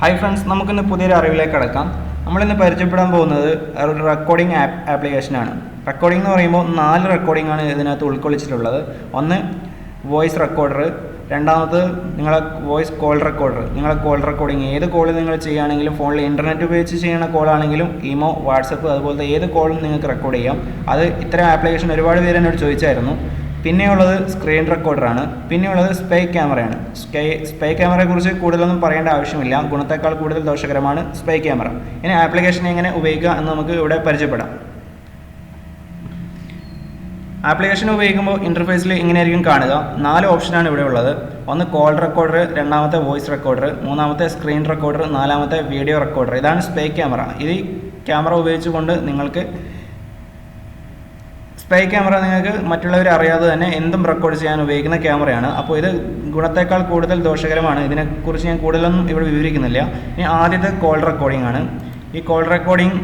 Hi friends, നമുക്കിന്ന് പുതിയൊരു അറിവിലേക്ക് കടക്കാം. നമ്മളിന്ന് പരിചയപ്പെടാൻ പോകുന്നത് ഒരു റെക്കോർഡിംഗ് ആപ്ലിക്കേഷനാണ്. റെക്കോർഡിംഗ് എന്ന് പറയുമ്പോൾ 4 റെക്കോർഡിംഗ് ആണ് ഇതിനകത്ത് ഉൾക്കൊള്ളിച്ചിട്ടുള്ളത്. ഒന്ന് വോയിസ് റെക്കോർഡർ, രണ്ടാമത് നിങ്ങളെ വോയിസ് കോൾ റെക്കോർഡർ. നിങ്ങളെ കോൾ റെക്കോർഡിംഗ് ഏത് കോൾ നിങ്ങൾ ചെയ്യുകയാണെങ്കിലും, ഫോണിൽ ഇൻ്റർനെറ്റ് ഉപയോഗിച്ച് ചെയ്യുന്ന കോളാണെങ്കിലും, ഇമോ, വാട്സപ്പ് അതുപോലത്തെ ഏത് കോളും നിങ്ങൾക്ക് റെക്കോർഡ് ചെയ്യാം. അത് ഇത്തരം ആപ്ലിക്കേഷൻ ഒരുപാട് പേര് എന്നോട് ചോദിച്ചായിരുന്നു. പിന്നെയുള്ളത് സ്ക്രീൻ റെക്കോർഡറാണ്. പിന്നെയുള്ളത് സ്പൈ ക്യാമറയാണ്. സ്പൈ ക്യാമറയെക്കുറിച്ച് കൂടുതലൊന്നും പറയേണ്ട ആവശ്യമില്ല. ഗുണത്തേക്കാൾ കൂടുതൽ ദോഷകരമാണ് സ്പൈ ക്യാമറ. ഇനി ആപ്ലിക്കേഷൻ എങ്ങനെ ഉപയോഗിക്കുക എന്ന് നമുക്ക് ഇവിടെ പരിചയപ്പെടാം. ആപ്ലിക്കേഷൻ ഉപയോഗിക്കുമ്പോൾ ഇൻ്റർഫേസിൽ ഇങ്ങനെയായിരിക്കും കാണുക. 4 ഓപ്ഷനാണ് ഇവിടെ ഉള്ളത്. ഒന്ന് കോൾ റെക്കോർഡർ, രണ്ടാമത്തെ വോയിസ് റെക്കോർഡർ, മൂന്നാമത്തെ സ്ക്രീൻ റെക്കോർഡർ, നാലാമത്തെ വീഡിയോ റെക്കോർഡർ. ഇതാണ് സ്പൈ ക്യാമറ. ഈ ക്യാമറ ഉപയോഗിച്ചുകൊണ്ട് സ്പൈ ക്യാമറ നിങ്ങൾക്ക് മറ്റുള്ളവർ അറിയാതെ തന്നെ എന്തും റെക്കോർഡ് ചെയ്യാൻ ഉപയോഗിക്കുന്ന ക്യാമറയാണ്. അപ്പോൾ ഇത് ഗുണത്തേക്കാൾ കൂടുതൽ ദോഷകരമാണ്. ഇതിനെക്കുറിച്ച് ഞാൻ കൂടുതലൊന്നും ഇവിടെ വിവരിക്കുന്നില്ല. ഇനി ആദ്യത്തെ കോൾ റെക്കോർഡിംഗ് ആണ്. ഈ കോൾ റെക്കോർഡിംഗ്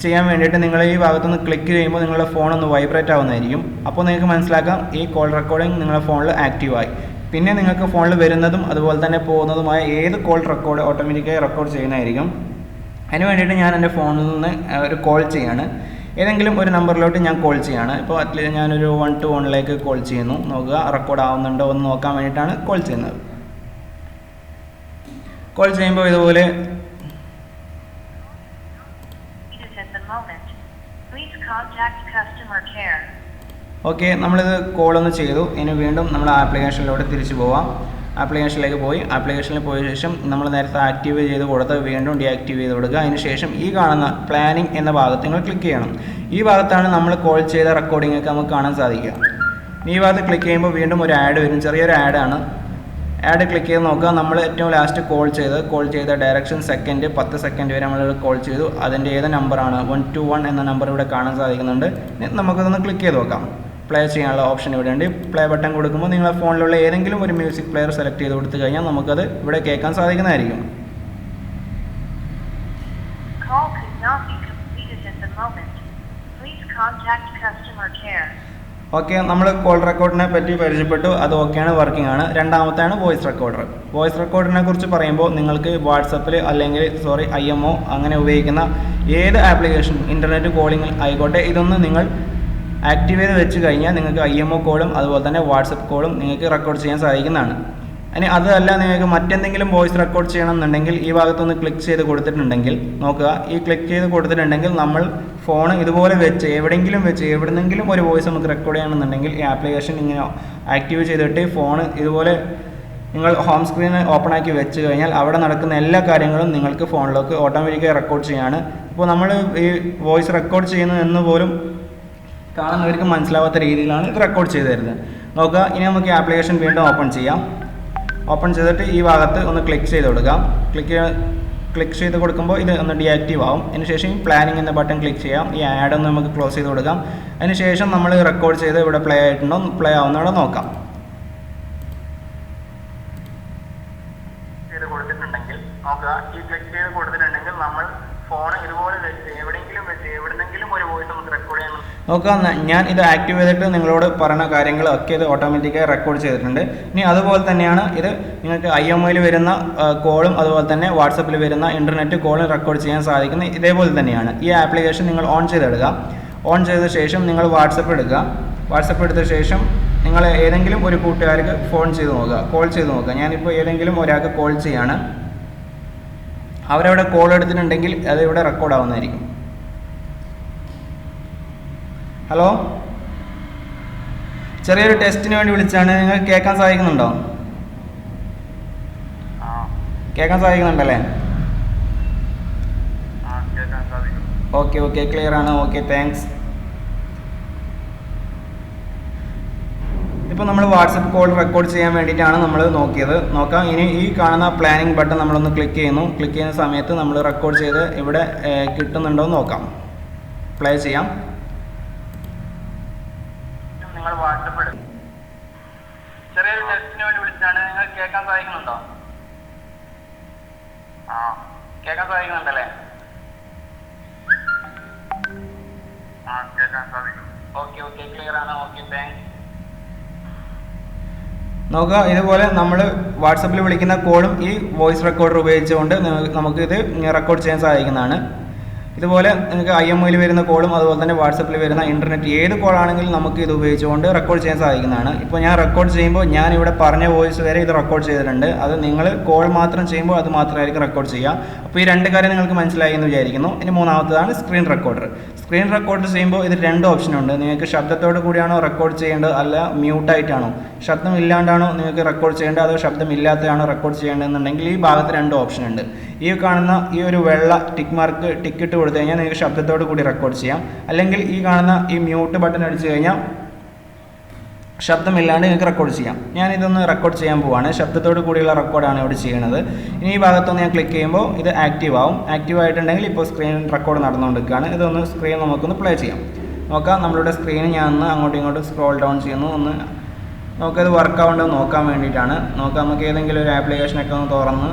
ചെയ്യാൻ വേണ്ടിയിട്ട് നിങ്ങൾ ഈ ഭാഗത്തുനിന്ന് ക്ലിക്ക് ചെയ്യുമ്പോൾ നിങ്ങളുടെ ഫോണൊന്ന് വൈബ്രേറ്റ് ആവുന്നതായിരിക്കും. അപ്പോൾ നിങ്ങൾക്ക് മനസ്സിലാക്കാം ഈ കോൾ റെക്കോർഡിംഗ് നിങ്ങളുടെ ഫോണിൽ ആക്റ്റീവായി. പിന്നെ നിങ്ങൾക്ക് ഫോണിൽ വരുന്നതും അതുപോലെ തന്നെ പോകുന്നതുമായ ഏത് കോൾ റെക്കോർഡ് ഓട്ടോമാറ്റിക്കായി റെക്കോർഡ് ചെയ്യുന്നതായിരിക്കും. അതിന് വേണ്ടിയിട്ട് ഞാൻ എൻ്റെ ഫോണിൽ നിന്ന് ഒരു കോൾ ചെയ്യാണ്. ഏതെങ്കിലും ഒരു നമ്പറിലോട്ട് ഞാൻ കോൾ ചെയ്യാണ്. ഇപ്പോൾ ഞാനൊരു 1 to 1 കോൾ ചെയ്യുന്നു. നോക്കുക റെക്കോർഡ് ആവുന്നുണ്ടോ എന്ന് നോക്കാൻ വേണ്ടിയിട്ടാണ് കോൾ ചെയ്യുന്നത്. കോൾ ചെയ്യുമ്പോൾ ഇതുപോലെ ഓക്കെ, നമ്മളിത് കോളൊന്ന് ചെയ്തു. ഇനി വീണ്ടും നമ്മൾ ആപ്ലിക്കേഷനിലോട്ട് തിരിച്ചു പോവാം. ആപ്ലിക്കേഷനിലേക്ക് പോയി ആപ്ലിക്കേഷനിൽ പോയ ശേഷം നമ്മൾ നേരത്തെ ആക്റ്റീവ് ചെയ്ത് കൊടുത്ത് വീണ്ടും ഡീആക്റ്റീവ് ചെയ്ത് കൊടുക്കുക. അതിന് ശേഷം ഈ കാണുന്ന പ്ലാനിംഗ് എന്ന ഭാഗത്ത് നിങ്ങൾ ക്ലിക്ക് ചെയ്യണം. ഈ ഭാഗത്താണ് നമ്മൾ കോൾ ചെയ്ത റെക്കോർഡിംഗ് ഒക്കെ നമുക്ക് കാണാൻ സാധിക്കുക. ഈ ഭാഗത്ത് ക്ലിക്ക് ചെയ്യുമ്പോൾ വീണ്ടും ഒരു ആഡ് വരും. ചെറിയൊരു ആഡാണ്. ആഡ് ക്ലിക്ക് ചെയ്ത് നോക്കുക. നമ്മൾ ഏറ്റവും ലാസ്റ്റ് കോൾ ചെയ്ത ഡയറക്ഷൻ സെക്കൻഡ് 10 സെക്കൻഡ് വരെ നമ്മൾ കോൾ ചെയ്തു. അതിൻ്റെ ഏത് നമ്പറാണ് 121 എന്ന നമ്പർ ഇവിടെ കാണാൻ സാധിക്കുന്നുണ്ട്. നമുക്കതൊന്ന് ക്ലിക്ക് ചെയ്ത് നോക്കാം. പ്ലേ ചെയ്യാനുള്ള ഓപ്ഷൻ ഇവിടെ ഉണ്ട്. പ്ലേ ബട്ടൺ കൊടുക്കുമ്പോൾ നിങ്ങളുടെ ഫോണിലുള്ള ഏതെങ്കിലും ഒരു മ്യൂസിക് പ്ലെയർ സെലക്ട് ചെയ്ത് കൊടുത്തു കഴിഞ്ഞാൽ നമുക്കത് ഇവിടെ കേൾക്കാൻ സാധിക്കുന്നതായിരിക്കും. ഓക്കെ, നമ്മൾ കോൾ റെക്കോർഡിനെ പറ്റി പരിചയപ്പെട്ടു. അത് ഓക്കെയാണ്, വർക്കിംഗ് ആണ്. രണ്ടാമത്തെയാണ് വോയിസ് റെക്കോർഡർ. വോയിസ് റെക്കോർഡിനെ കുറിച്ച് പറയുമ്പോൾ നിങ്ങൾക്ക് വാട്സപ്പിൽ അല്ലെങ്കിൽ IMO അങ്ങനെ ഉപയോഗിക്കുന്ന ഏത് ആപ്ലിക്കേഷൻ ഇൻ്റർനെറ്റ് കോളിംഗ് ആയിക്കോട്ടെ, ഇതൊന്ന് നിങ്ങൾ ആക്റ്റീവ് ചെയ്ത് വെച്ച് കഴിഞ്ഞാൽ നിങ്ങൾക്ക് IMO കോളും അതുപോലെ തന്നെ വാട്സപ്പ് കോളും നിങ്ങൾക്ക് റെക്കോർഡ് ചെയ്യാൻ സാധിക്കുന്നതാണ്. ഇനി അതല്ല, നിങ്ങൾക്ക് മറ്റെന്തെങ്കിലും വോയിസ് റെക്കോർഡ് ചെയ്യണമെന്നുണ്ടെങ്കിൽ ഈ ഭാഗത്തൊന്ന് ക്ലിക്ക് ചെയ്ത് കൊടുത്തിട്ടുണ്ടെങ്കിൽ നോക്കുക. ഈ ക്ലിക്ക് ചെയ്ത് കൊടുത്തിട്ടുണ്ടെങ്കിൽ നമ്മൾ ഫോൺ ഇതുപോലെ വെച്ച് എവിടെന്നെങ്കിലും ഒരു വോയിസ് നമുക്ക് റെക്കോർഡ് ചെയ്യണമെന്നുണ്ടെങ്കിൽ ഈ ആപ്ലിക്കേഷൻ ഇങ്ങനെ ആക്റ്റീവ് ചെയ്തിട്ട് ഫോൺ ഇതുപോലെ നിങ്ങൾ ഹോം സ്ക്രീൻ ഓപ്പൺ ആക്കി വെച്ച് കഴിഞ്ഞാൽ അവിടെ നടക്കുന്ന എല്ലാ കാര്യങ്ങളും നിങ്ങൾക്ക് ഫോണിലേക്ക് ഓട്ടോമാറ്റിക്കായി റെക്കോർഡ് ചെയ്യാണ്. ഇപ്പോൾ നമ്മൾ ഈ വോയിസ് റെക്കോർഡ് ചെയ്യുന്നത് എന്ന് പോലും കാണുന്നവർക്ക് മനസ്സിലാവാത്ത രീതിയിലാണ് ഇത് റെക്കോർഡ് ചെയ്ത് തരുന്നത്. നോക്കുക. ഇനി നമുക്ക് ഈ ആപ്ലിക്കേഷൻ വീണ്ടും ഓപ്പൺ ചെയ്യാം. ഓപ്പൺ ചെയ്തിട്ട് ഈ ഭാഗത്ത് ഒന്ന് ക്ലിക്ക് ചെയ്ത് കൊടുക്കാം. ക്ലിക്ക് ചെയ്ത് കൊടുക്കുമ്പോൾ ഇത് ഒന്ന് ഡീആക്റ്റീവ് ആവും. അതിനുശേഷം ഈ പ്ലാനിംഗ് എന്ന ബട്ടൺ ക്ലിക്ക് ചെയ്യാം. ഈ ആഡ് ഒന്ന് നമുക്ക് ക്ലോസ് ചെയ്ത് കൊടുക്കാം. അതിനുശേഷം നമ്മൾ റെക്കോർഡ് ചെയ്ത് ഇവിടെ പ്ലേ ആയിട്ടുണ്ടോ, പ്ലേ ആവുന്നതോ നോക്കാം. ചെയ്ത് കൊടുത്തിട്ടുണ്ടെങ്കിൽ നോക്കുക. ഈ ക്ലിക്ക് ചെയ്ത് കൊടുത്തിട്ടുണ്ടെങ്കിൽ നമ്മൾ ഫോൺ ഇതുപോലെ വെച്ച് എവിടെന്നെങ്കിലും ഒരു വോയിസ് നമുക്ക് റെക്കോർഡ് ചെയ്യണം. നോക്കുക, ഞാൻ ഇത് ആക്റ്റീവ് ചെയ്തിട്ട് നിങ്ങളോട് പറയുന്ന കാര്യങ്ങളൊക്കെ ഇത് ഓട്ടോമാറ്റിക്കായി റെക്കോർഡ് ചെയ്തിട്ടുണ്ട്. ഇനി അതുപോലെ തന്നെയാണ് ഇത് നിങ്ങൾക്ക് IMOയിൽ വരുന്ന കോളും അതുപോലെ തന്നെ വാട്സപ്പിൽ വരുന്ന ഇൻ്റർനെറ്റ് കോളും റെക്കോർഡ് ചെയ്യാൻ സാധിക്കുന്നത് ഇതേപോലെ തന്നെയാണ്. ഈ ആപ്ലിക്കേഷൻ നിങ്ങൾ ഓൺ ചെയ്തെടുക്കുക. ഓൺ ചെയ്ത ശേഷം നിങ്ങൾ വാട്സപ്പ് എടുക്കുക. വാട്സപ്പ് എടുത്ത ശേഷം നിങ്ങൾ ഏതെങ്കിലും ഒരു കൂട്ടുകാർക്ക് കോൾ ചെയ്ത് നോക്കുക. ഞാനിപ്പോൾ ഏതെങ്കിലും ഒരാൾക്ക് കോൾ ചെയ്യാണ്. അവരവിടെ കോൾ എടുത്തിട്ടുണ്ടെങ്കിൽ അത് ഇവിടെ റെക്കോർഡ് ആവുന്നതായിരിക്കും. ഹലോ, ചെറിയൊരു ടെസ്റ്റിന് വേണ്ടി വിളിച്ചാണ്. നിങ്ങൾ കേൾക്കാൻ സാധിക്കുന്നുണ്ടോ? കേൾക്കാൻ സാധിക്കുന്നുണ്ടല്ലേ? ഓക്കെ, ക്ലിയർ ആണ്. Okay, thanks. ഇപ്പോൾ നമ്മൾ വാട്സപ്പ് കോൾ റെക്കോർഡ് ചെയ്യാൻ വേണ്ടിയിട്ടാണ് നമ്മൾ നോക്കാം. ഇനി ഈ കാണുന്ന പ്ലാനിംഗ് ബട്ടൺ നമ്മളൊന്ന് ക്ലിക്ക് ചെയ്യുന്ന സമയത്ത് നമ്മൾ റെക്കോർഡ് ചെയ്ത് ഇവിടെ കിട്ടുന്നുണ്ടോ എന്ന് നോക്കാം. പ്ലേ ചെയ്യാം. നിങ്ങൾ വാട്സപ്പ് ചെറിയൊരു ടെസ്റ്റിന് വേണ്ടി വിളിച്ചാണ്. നിങ്ങൾ കേൾക്കാൻ സാധിക്കുന്നുണ്ടോ? കേൾക്കാൻ സാധിക്കുന്നുണ്ടല്ലേ? കേൾക്കാൻ സാധിക്കും. ഓക്കെ, ക്ലിയർ ആണ്. Okay, thanks. നോക്കുക, ഇതുപോലെ നമ്മൾ വാട്സപ്പിൽ വിളിക്കുന്ന കോളും ഈ വോയിസ് റെക്കോർഡർ ഉപയോഗിച്ചുകൊണ്ട് നമുക്കിത് റെക്കോർഡ് ചെയ്യാൻ സാധിക്കുന്നതാണ്. ഇതുപോലെ നിങ്ങൾക്ക് IMOയിൽ വരുന്ന കോളും അതുപോലെ തന്നെ വാട്സപ്പിൽ വരുന്ന ഇൻ്റർനെറ്റ് ഏത് കോളാണെങ്കിലും നമുക്ക് ഇത് ഉപയോഗിച്ചുകൊണ്ട് റെക്കോർഡ് ചെയ്യാൻ സാധിക്കുന്നതാണ്. ഇപ്പോൾ ഞാൻ റെക്കോർഡ് ചെയ്യുമ്പോൾ ഞാൻ ഇവിടെ പറഞ്ഞ വോയിസ് വരെ ഇത് റെക്കോർഡ് ചെയ്തിട്ടുണ്ട്. അത് നിങ്ങൾ കോൾ മാത്രം ചെയ്യുമ്പോൾ അത് മാത്രമായിരിക്കും റെക്കോർഡ് ചെയ്യുക. അപ്പോൾ ഈ രണ്ട് കാര്യം നിങ്ങൾക്ക് മനസ്സിലായി എന്ന് വിചാരിക്കുന്നു. ഇനി മൂന്നാമത്തതാണ് സ്ക്രീൻ റെക്കോർഡർ. സ്ക്രീൻ റെക്കോർഡർ ചെയ്യുമ്പോൾ ഇത് രണ്ട് ഓപ്ഷനുണ്ട്. നിങ്ങൾക്ക് ശബ്ദത്തോടു കൂടിയാണോ റെക്കോർഡ് ചെയ്യേണ്ടത്, അല്ല മ്യൂട്ടായിട്ടാണോ, ശബ്ദം ഇല്ലാണ്ടാണോ നിങ്ങൾക്ക് റെക്കോർഡ് ചെയ്യേണ്ടത്, അതോ ശബ്ദം ഇല്ലാത്തതാണോ റെക്കോർഡ് ചെയ്യേണ്ടതെന്നുണ്ടെങ്കിൽ ഈ ഭാഗത്ത് രണ്ട് ഓപ്ഷൻ ഉണ്ട്. ഈ കാണുന്ന ഈ ഒരു വെള്ള ടിക്കിട്ട് കൊടുത്തു കഴിഞ്ഞാൽ നിങ്ങൾക്ക് ശബ്ദത്തോടു കൂടി റെക്കോർഡ് ചെയ്യാം. അല്ലെങ്കിൽ ഈ കാണുന്ന ഈ മ്യൂട്ട് ബട്ടൺ അടിച്ചു കഴിഞ്ഞാൽ ശബ്ദമില്ലാണ്ട് നിങ്ങൾക്ക് റെക്കോർഡ് ചെയ്യാം. ഞാനിതൊന്ന് റെക്കോർഡ് ചെയ്യാൻ പോവാണ്. ശബ്ദത്തോടു കൂടിയുള്ള റെക്കോർഡാണ് ഇവിടെ ചെയ്യുന്നത്. ഇനി ഈ ഭാഗത്തൊന്ന് ഞാൻ ക്ലിക്ക് ചെയ്യുമ്പോൾ ഇത് ആക്റ്റീവ് ആവും. ആക്റ്റീവ് ആയിട്ടുണ്ടെങ്കിൽ ഇപ്പോൾ സ്ക്രീൻ റെക്കോർഡ് നടന്നുകൊണ്ടിരിക്കുകയാണ്. ഇതൊന്ന് സ്ക്രീൻ നമുക്കൊന്ന് പ്ലേ ചെയ്യാം. നോക്കാം, നമ്മളുടെ സ്ക്രീൻ ഞാൻ ഒന്ന് അങ്ങോട്ടും ഇങ്ങോട്ടും സ്ക്രോൾ ഡൗൺ ചെയ്യുന്നു. ഒന്ന് നമുക്കത് വർക്ക് ആവേണ്ടത് നോക്കാൻ വേണ്ടിയിട്ടാണ്. നോക്കാം, നമുക്ക് ഏതെങ്കിലും ഒരു ആപ്ലിക്കേഷനൊക്കെ ഒന്ന് തുറന്ന്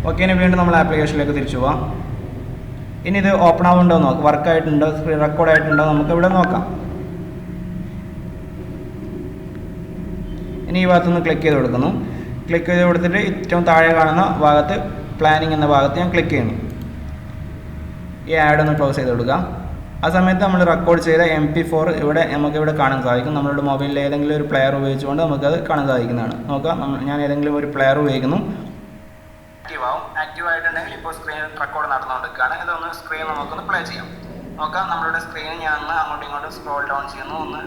ഓക്കെ. ഇനി വീണ്ടും നമ്മൾ ആപ്ലിക്കേഷനിലേക്ക് തിരിച്ചു പോവാം. ഇനി ഇത് ഓപ്പൺ ആവുന്നുണ്ടോ നോക്കാം, വർക്കായിട്ടുണ്ടോ, സ്ക്രീൻ റെക്കോർഡ് ആയിട്ടുണ്ടോ നമുക്ക് ഇവിടെ നോക്കാം. ഇനി ഈ ഭാഗത്തുനിന്ന് ക്ലിക്ക് ചെയ്ത് കൊടുക്കുന്നു. ക്ലിക്ക് ചെയ്ത് കൊടുത്തിട്ട് ഏറ്റവും താഴെ കാണുന്ന ഭാഗത്ത് പ്ലാനിങ് എന്ന ഭാഗത്ത് ഞാൻ ക്ലിക്ക് ചെയ്യുന്നു. ഈ ആഡ് ഒന്ന് ക്ലോസ് ചെയ്ത് കൊടുക്കുക. ആ സമയത്ത് നമ്മൾ റെക്കോർഡ് ചെയ്ത MP4 നമുക്കിവിടെ കാണാൻ സാധിക്കും. നമ്മളുടെ മൊബൈലിൽ ഏതെങ്കിലും ഒരു പ്ലെയർ ഉപയോഗിച്ചുകൊണ്ട് നമുക്കത് കാണാൻ സാധിക്കുന്നതാണ്. നോക്കാം, ഞാൻ ഏതെങ്കിലും ഒരു പ്ലെയർ ഉപയോഗിക്കുന്നു. ആക്റ്റീവ് ആയിട്ടുണ്ടെങ്കിൽ ഇപ്പോൾ സ്ക്രീൻ റെക്കോർഡ് നടന്നുകൊണ്ടിരിക്കുകയാണ്. ഇതൊന്ന് സ്ക്രീൻ നമുക്കൊന്ന് പ്ലേ ചെയ്യാം. നോക്കാം, നമ്മളുടെ സ്ക്രീൻ ഞാൻ ഒന്ന് അങ്ങോട്ടും ഇങ്ങോട്ടും സ്ക്രോൾ ഡൗൺ ചെയ്യുന്നു. ഒന്ന്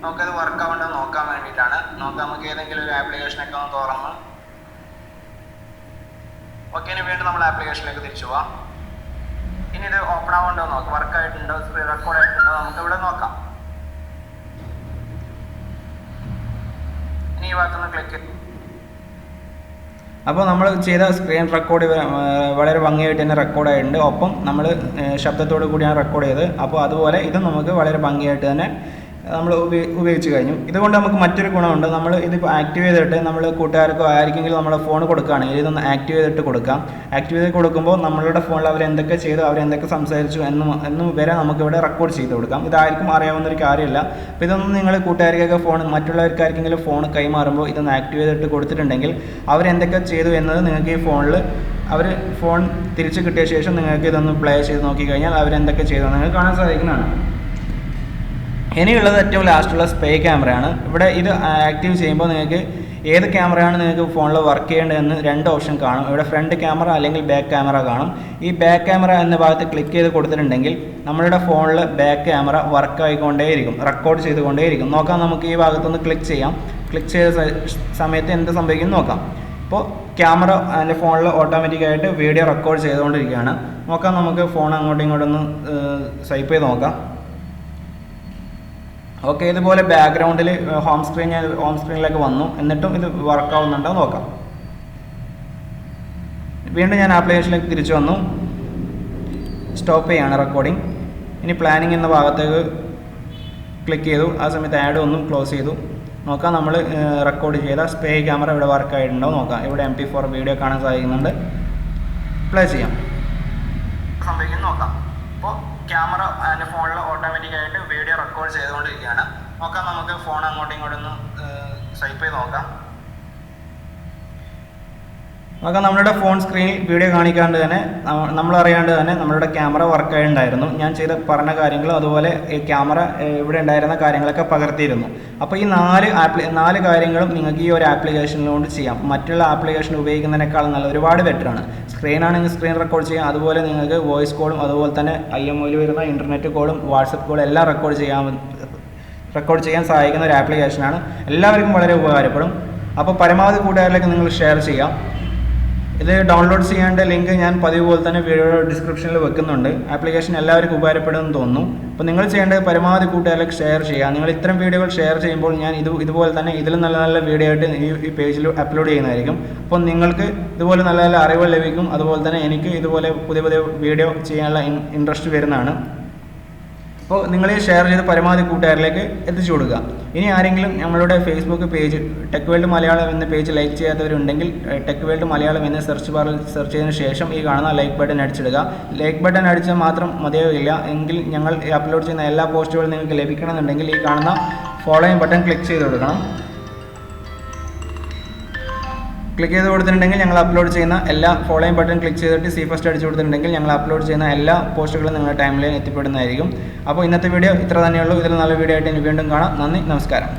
നമുക്കത് വർക്ക് ആവേണ്ടത് നോക്കാൻ വേണ്ടിയിട്ടാണ്. നോക്കാം, നമുക്ക് ഏതെങ്കിലും ഒരു ആപ്ലിക്കേഷനൊക്കെ ഒന്ന് തുറന്ന് ഓക്കെ. ഇനി വീണ്ടും നമ്മൾ ആപ്ലിക്കേഷനിലേക്ക് തിരിച്ചു പോവാം. ഇനി ഇത് ഓപ്പൺ ആവേണ്ടോ നോക്കാം, വർക്ക് ആയിട്ടുണ്ടോ, സ്ക്രീൻ റെക്കോർഡ് ആയിട്ടുണ്ടോ നമുക്ക് ഇവിടെ നോക്കാം. ഇനി ഈ ഭാഗത്തുനിന്ന് ക്ലിക്ക്. അപ്പോൾ നമ്മൾ ചെയ്ത സ്ക്രീൻ റെക്കോർഡ് വളരെ ഭംഗിയായിട്ട് തന്നെ റെക്കോർഡായിട്ടുണ്ട്. ഒപ്പം നമ്മൾ ശബ്ദത്തോടു കൂടിയാണ് റെക്കോർഡ് ചെയ്തത്. അപ്പോൾ അതുപോലെ ഇത് നമുക്ക് വളരെ ഭംഗിയായിട്ട് തന്നെ നമ്മൾ ഉപയോഗിച്ച് കഴിഞ്ഞു. ഇതുകൊണ്ട് നമുക്ക് മറ്റൊരു ഗുണമുണ്ട്. നമ്മൾ ഇതിപ്പോൾ ആക്റ്റീവ് ചെയ്തിട്ട് നമ്മൾ കൂട്ടുകാർക്കോ ആർക്കെങ്കിലും നമ്മുടെ ഫോൺ കൊടുക്കുകയാണെങ്കിൽ ഇതൊന്ന് ആക്റ്റീവ് ചെയ്തിട്ട് കൊടുക്കാം. ആക്റ്റീവ് ചെയ്ത് കൊടുക്കുമ്പോൾ നമ്മളുടെ ഫോണിൽ അവരെന്തൊക്കെ ചെയ്തു, അവരെന്തൊക്കെ സംസാരിച്ചു എന്നും വരെ നമുക്കിവിടെ റെക്കോർഡ് ചെയ്ത് കൊടുക്കാം. ഇതാർക്കും അറിയാവുന്നൊരു കാര്യമില്ല. അപ്പോൾ ഇതൊന്നും നിങ്ങൾ കൂട്ടുകാർക്കൊക്കെ മറ്റുള്ളവർക്കാർക്കെങ്കിലും ഫോൺ കൈമാറുമ്പോൾ ഇതൊന്ന് ആക്റ്റീവ് ചെയ്തിട്ട് കൊടുത്തിട്ടുണ്ടെങ്കിൽ അവരെന്തൊക്കെ ചെയ്തു എന്നത് നിങ്ങൾക്ക് ഈ ഫോണിൽ ഫോൺ തിരിച്ച് കിട്ടിയ ശേഷം നിങ്ങൾക്ക് ഇതൊന്ന് പ്ലേ ചെയ്ത് നോക്കിക്കഴിഞ്ഞാൽ അവരെന്തൊക്കെ ചെയ്തു നിങ്ങൾക്ക് കാണാൻ സാധിക്കുന്നതാണ്. ഇനിയുള്ളത് ഏറ്റവും ലാസ്റ്റുള്ള സ്പേ ക്യാമറയാണ്. ഇവിടെ ഇത് ആക്റ്റീവ് ചെയ്യുമ്പോൾ നിങ്ങൾക്ക് ഏത് ക്യാമറയാണ് നിങ്ങൾക്ക് ഫോണിൽ വർക്ക് ചെയ്യേണ്ടതെന്ന് രണ്ട് ഓപ്ഷൻ കാണും. ഇവിടെ ഫ്രണ്ട് ക്യാമറ അല്ലെങ്കിൽ ബാക്ക് ക്യാമറ കാണും. ഈ ബാക്ക് ക്യാമറ എന്ന ഭാഗത്ത് ക്ലിക്ക് ചെയ്ത് കൊടുത്തിട്ടുണ്ടെങ്കിൽ നമ്മളുടെ ഫോണിൽ ബാക്ക് ക്യാമറ വർക്ക് ആയിക്കൊണ്ടേയിരിക്കും, റെക്കോർഡ് ചെയ്തുകൊണ്ടേയിരിക്കും. നോക്കാം, നമുക്ക് ഈ ഭാഗത്തൊന്ന് ക്ലിക്ക് ചെയ്യാം. ക്ലിക്ക് ചെയ്ത സമയത്ത് എന്ത് സംഭവിക്കും നോക്കാം. ഇപ്പോൾ ക്യാമറ എൻ്റെ ഫോണിൽ ഓട്ടോമാറ്റിക്കായിട്ട് വീഡിയോ റെക്കോർഡ് ചെയ്തുകൊണ്ടിരിക്കുകയാണ്. നോക്കാം, നമുക്ക് ഫോൺ അങ്ങോട്ടും ഇങ്ങോട്ടൊന്ന് സ്വൈപ്പ് ചെയ്ത് നോക്കാം. ഓക്കെ, ഇതുപോലെ ബാക്ക്ഗ്രൗണ്ടിൽ ഹോം സ്ക്രീനിലേക്ക് വന്നു. എന്നിട്ടും ഇത് വർക്ക് ആവുന്നുണ്ടോ നോക്കാം. വീണ്ടും ഞാൻ ആപ്ലിക്കേഷനിലേക്ക് തിരിച്ചു വന്നു. സ്റ്റോപ്പ് ചെയ്യാണ് റെക്കോർഡിങ്. ഇനി പ്ലാനിങ് എന്ന ഭാഗത്തേക്ക് ക്ലിക്ക് ചെയ്തു. ആ സമയത്ത് ആഡ് ഒന്നും ക്ലോസ് ചെയ്തു. നോക്കാം, നമ്മൾ റെക്കോർഡ് ചെയ്ത സ്പേ ക്യാമറ ഇവിടെ വർക്ക് ആയിട്ടുണ്ടോ നോക്കാം. ഇവിടെ MP4 വീഡിയോ കാണാൻ സാധിക്കുന്നുണ്ട്. പ്ലേ ചെയ്യാം, സംഭവിക്കുന്നു നോക്കാം. ഇപ്പോൾ ക്യാമറ എൻ്റെ ഫോണിൽ ഓട്ടോമാറ്റിക്കായിട്ട് വീഡിയോ റെക്കോർഡ് ചെയ്തുകൊണ്ടിരിക്കുകയാണ്. നോക്കാം, നമുക്ക് ഫോൺ അങ്ങോട്ടും ഇങ്ങോട്ടൊന്ന് സ്വൈപ്പ് ചെയ്ത് നോക്കാം. നമ്മളുടെ ഫോൺ സ്ക്രീനിൽ വീഡിയോ കാണിക്കാണ്ട് തന്നെ നമ്മളറിയാണ്ട് തന്നെ നമ്മളുടെ ക്യാമറ വർക്കായിട്ടുണ്ടായിരുന്നു. ഞാൻ പറഞ്ഞ കാര്യങ്ങളും അതുപോലെ ഈ ക്യാമറ ഇവിടെ ഉണ്ടായിരുന്ന കാര്യങ്ങളൊക്കെ പകർത്തിയിരുന്നു. അപ്പോൾ ഈ നാല് കാര്യങ്ങളും നിങ്ങൾക്ക് ഈ ഒരു ആപ്ലിക്കേഷനിലുകൊണ്ട് ചെയ്യാം. മറ്റുള്ള ആപ്ലിക്കേഷൻ ഉപയോഗിക്കുന്നതിനേക്കാൾ നല്ല ഒരുപാട് ബെറ്ററാണ്. സ്ക്രീനാണെങ്കിൽ സ്ക്രീൻ റെക്കോർഡ് ചെയ്യാം. അതുപോലെ നിങ്ങൾക്ക് വോയിസ് കോളും അതുപോലെ തന്നെ IMOയിൽ വരുന്ന ഇൻ്റർനെറ്റ് കോളും വാട്സപ്പ് കോളും എല്ലാം റെക്കോർഡ് ചെയ്യാൻ സഹായിക്കുന്ന ഒരു ആപ്ലിക്കേഷനാണ്. എല്ലാവർക്കും വളരെ ഉപകാരപ്പെടും. അപ്പോൾ പരമാവധി കൂട്ടുകാരിലേക്ക് നിങ്ങൾ ഷെയർ ചെയ്യാം. ഇത് ഡൗൺലോഡ് ചെയ്യേണ്ട ലിങ്ക് ഞാൻ പതിവ് പോലെ തന്നെ വീഡിയോയുടെ ഡിസ്ക്രിപ്ഷനിൽ വെക്കുന്നുണ്ട്. ആപ്ലിക്കേഷൻ എല്ലാവർക്കും ഉപകാരപ്പെടുമെന്ന് തോന്നുന്നു. അപ്പോൾ നിങ്ങൾ ചെയ്യേണ്ടത് പരമാവധി കൂട്ടുകാരിലേക്ക് ഷെയർ ചെയ്യുക. നിങ്ങൾ ഇത്തരം വീഡിയോകൾ ഷെയർ ചെയ്യുമ്പോൾ ഞാൻ ഇതുപോലെ തന്നെ ഇതിലും നല്ല വീഡിയോ ആയിട്ട് ഈ പേജിൽ അപ്ലോഡ് ചെയ്യുന്നതായിരിക്കും. അപ്പോൾ നിങ്ങൾക്ക് ഇതുപോലെ നല്ല അറിവുകൾ ലഭിക്കും. അതുപോലെ തന്നെ എനിക്ക് ഇതുപോലെ പുതിയ വീഡിയോ ചെയ്യാനുള്ള ഇൻട്രസ്റ്റ് വരുന്നതാണ്. അപ്പോൾ നിങ്ങൾ ഷെയർ ചെയ്ത് പരമാവധി കൂട്ടുകാരിലേക്ക് എത്തിച്ചു കൊടുക്കുക. ഇനി ആരെങ്കിലും നമ്മളുടെ Facebook page tech world Malayalam എന്ന പേജ് ലൈക്ക് ചെയ്യാത്തവരുണ്ടെങ്കിൽ ടെക് വേൾഡ് മലയാളം എന്ന സെർച്ച് ബാറിൽ സെർച്ച് ചെയ്തതിന് ശേഷം ഈ കാണുന്ന ലൈക്ക് ബട്ടൺ അടിച്ചിടുക. ലൈക്ക് ബട്ടൺ അടിച്ചാൽ മാത്രം മതിയാവില്ല. എങ്കിൽ ഞങ്ങൾ അപ്ലോഡ് ചെയ്യുന്ന എല്ലാ പോസ്റ്റുകളും നിങ്ങൾക്ക് ലഭിക്കണമെന്നുണ്ടെങ്കിൽ ഈ കാണുന്ന ഫോളോയിങ് ബട്ടൺ ക്ലിക്ക് ചെയ്ത് കൊടുക്കണം. ക്ലിക്ക് ചെയ്ത് കൊടുത്തിട്ടുണ്ടെങ്കിൽ ഞങ്ങൾ അപ്ലോഡ് ചെയ്യുന്ന എല്ലാ ഫോളോയിങ് ബട്ടൺ ക്ലിക്ക് ചെയ്തിട്ട് സി ഫസ്റ്റ് അടിച്ചു കൊടുത്തിട്ടുണ്ടെങ്കിൽ ഞങ്ങൾ അപ്ലോഡ് ചെയ്യുന്ന എല്ലാ പോസ്റ്റുകളും നിങ്ങളുടെ ടൈമിൽ എത്തിപ്പെടുന്നതായിരിക്കും. അപ്പോൾ ഇന്നത്തെ വീഡിയോ ഇത്ര തന്നെയുള്ളൂ. ഇതിൽ നല്ല വീഡിയോ ആയിട്ട് ഇനി വീണ്ടും കാണാം. നന്ദി, നമസ്കാരം.